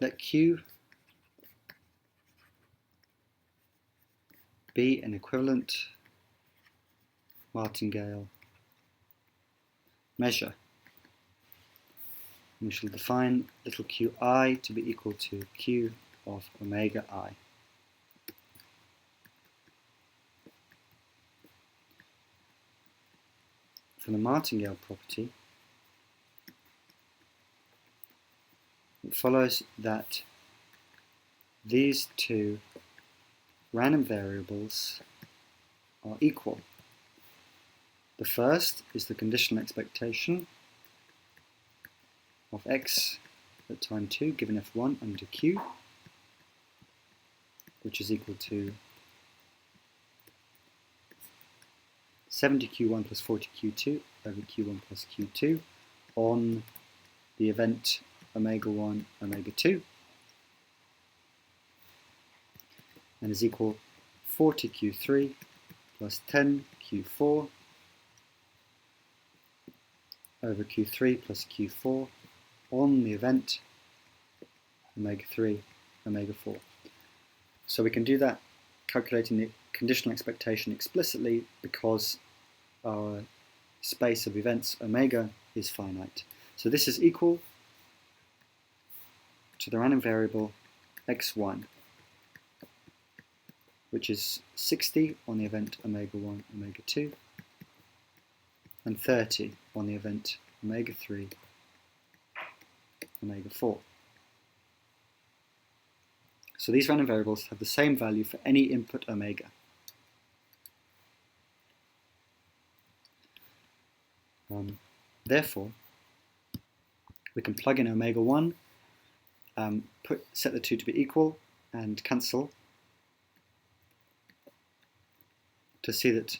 let Q be an equivalent Martingale measure. We shall define little qi to be equal to q of omega I. For the Martingale property, it follows that these two random variables are equal. The first is the conditional expectation of x at time 2 given f1 under q, which is equal to 70q1 plus 40q2 over q1 plus q2 on the event omega 1, omega 2, and is equal 40q3 plus 10q4 over q3 plus q4 on the event omega 3, omega 4. So we can do that calculating the conditional expectation explicitly because our space of events omega is finite. So this is equal to the random variable x1, which is 60 on the event omega 1, omega 2, and 30 on the event omega 3, omega 4. So these random variables have the same value for any input omega. Therefore, we can plug in omega 1, set the two to be equal, and cancel to see that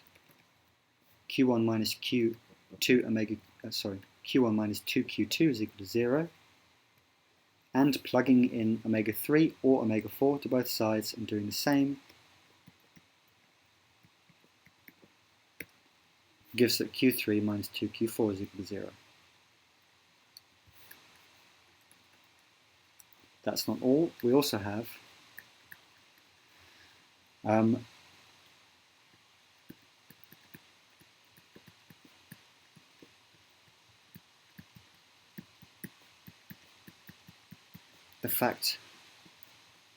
q1 minus q2 q1 minus 2q2 is equal to 0, and plugging in omega 3 or omega 4 to both sides and doing the same gives that q3 minus 2q4 is equal to 0. That's not all. We also have the fact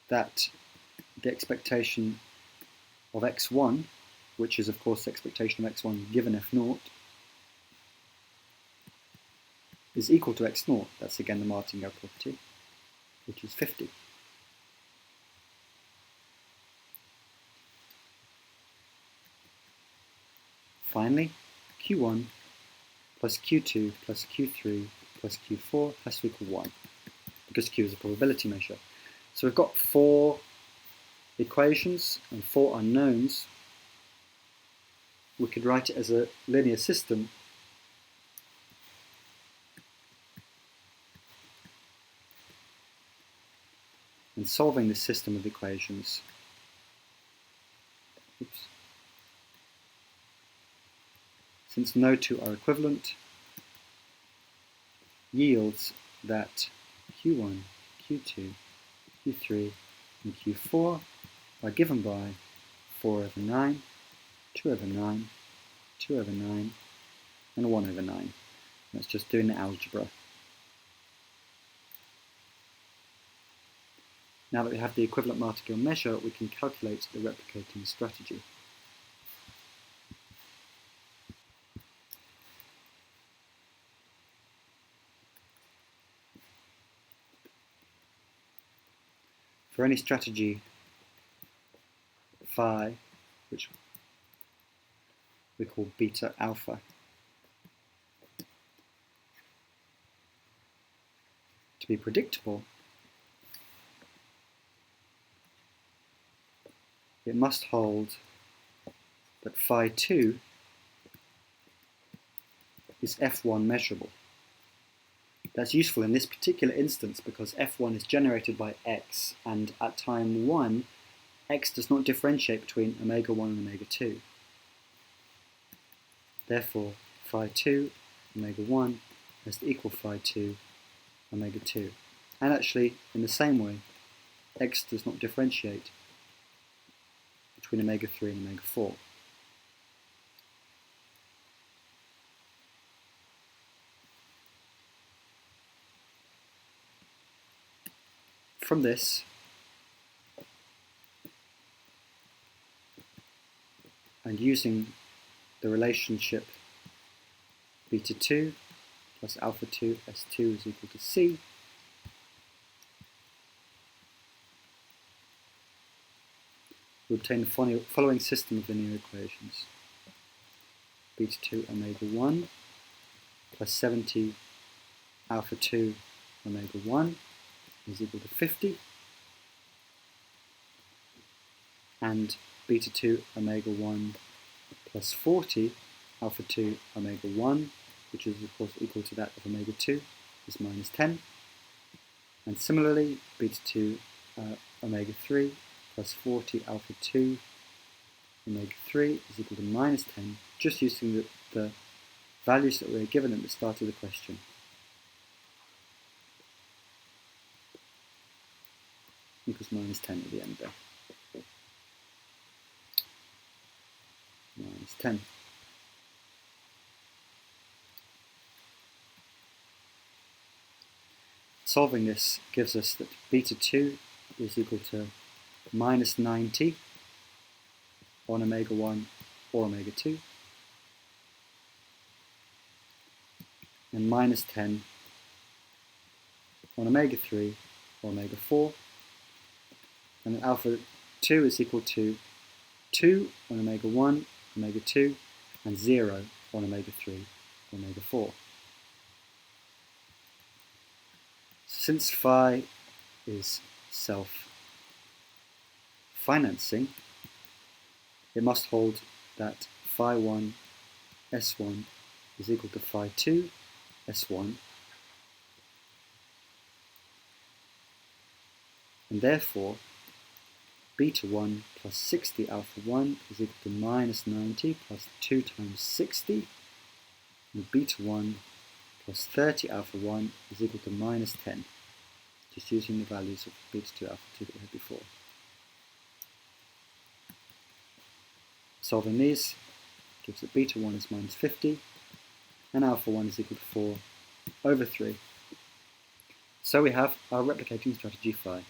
that the expectation of x1, which is of course the expectation of x1 given f0, is equal to x0. That's again the Martingale property, which is 50. Finally, q1 plus q2 plus q3 plus q4 has to equal 1, because q is a probability measure. So we've got 4 equations and 4 unknowns. We could write it as a linear system and solving this system of equations, since no two are equivalent, yields that q1, q2, q3, and q4 are given by 4 over 9, 2 over 9, 2 over 9, and 1 over 9. That's just doing the algebra. Now that we have the equivalent Martingale measure, we can calculate the replicating strategy. For any strategy phi, which we call beta alpha, to be predictable, it must hold that phi 2 is f1 measurable. That's useful in this particular instance because f1 is generated by x, and at time 1, x does not differentiate between omega 1 and omega 2. Therefore, phi 2 omega 1 has to equal phi 2 omega 2. And actually, in the same way, x does not differentiate between omega 3 and omega 4. From this, and using the relationship beta 2 plus alpha 2 S2 is equal to C, we obtain the following system of linear equations. Beta 2 omega 1 plus 70 alpha 2 omega 1 is equal to 50, and beta 2 omega 1 plus 40 alpha 2 omega 1, which is of course equal to that of omega 2, is minus 10. And similarly, beta 2 omega 3 plus 40 alpha 2 omega 3 is equal to minus 10, just using the values that we were given at the start of the question. Equals minus 10 at the end there. Minus 10. Solving this gives us that beta 2 is equal to minus 90 on omega 1 or omega 2, and minus 10 on omega 3 or omega 4, and then alpha 2 is equal to 2 on omega 1, omega 2, and 0 on omega 3, omega 4. Since phi is self-financing, it must hold that phi 1 S1 is equal to phi 2 S1, and therefore beta 1 plus 60 alpha 1 is equal to minus 90 plus 2 times 60, and beta 1 plus 30 alpha 1 is equal to minus 10, just using the values of beta 2 alpha 2 that we had before. Solving these gives that beta 1 is minus 50, and alpha 1 is equal to 4 over 3. So we have our replicating strategy phi.